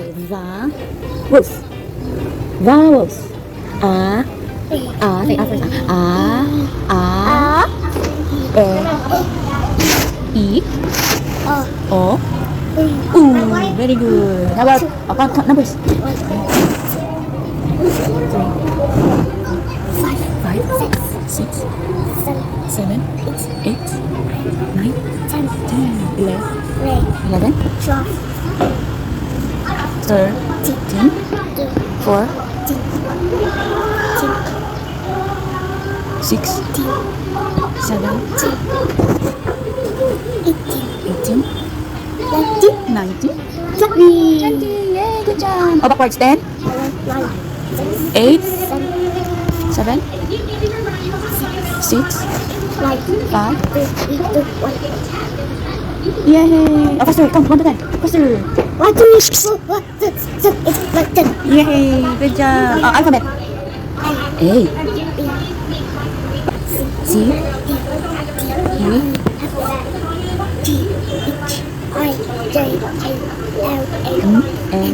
say vowels. Vowels. A. Say A first. A. E. O. Ooh, very good. How about count numbers? 5, 6, 7, 8, 9, 10, 11, 13, 14, 16, 17, 18, 19, 20. Yay, good job. Oh, backwards 10, 8, 7, 6, 5. Yay. Oh, faster. Come, 1 to 10. Faster. 1, 2, 3, 4, 5, 6, 7, 8, 9, 10. Yay. Good job. Oh, alphabet. A. C. E. N.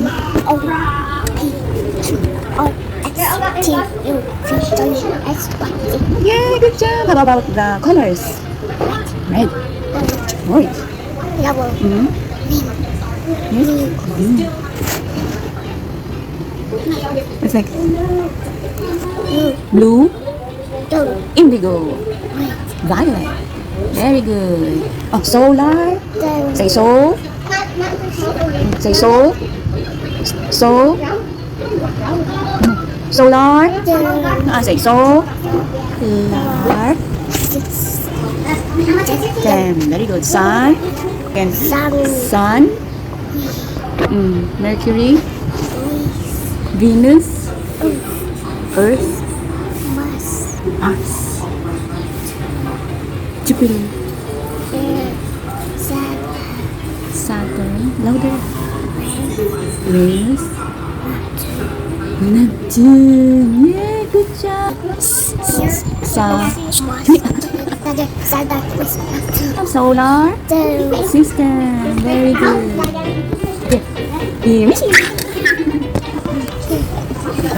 Yay, good job. How about the colors? Red. White. Yellow. Yes. Green. It's like blue, indigo, violet. Very good. Oh, solar. Say soul. Say soul. Soul. Solar. Say soul. Solar. 10. Very good. Sun. And sun. Mercury. Venus. Earth. Mars. Jupiter. Saturn. Louder. Venus. Neptune. Yeah, good job. Solar system. Very good. Okay. Here we see.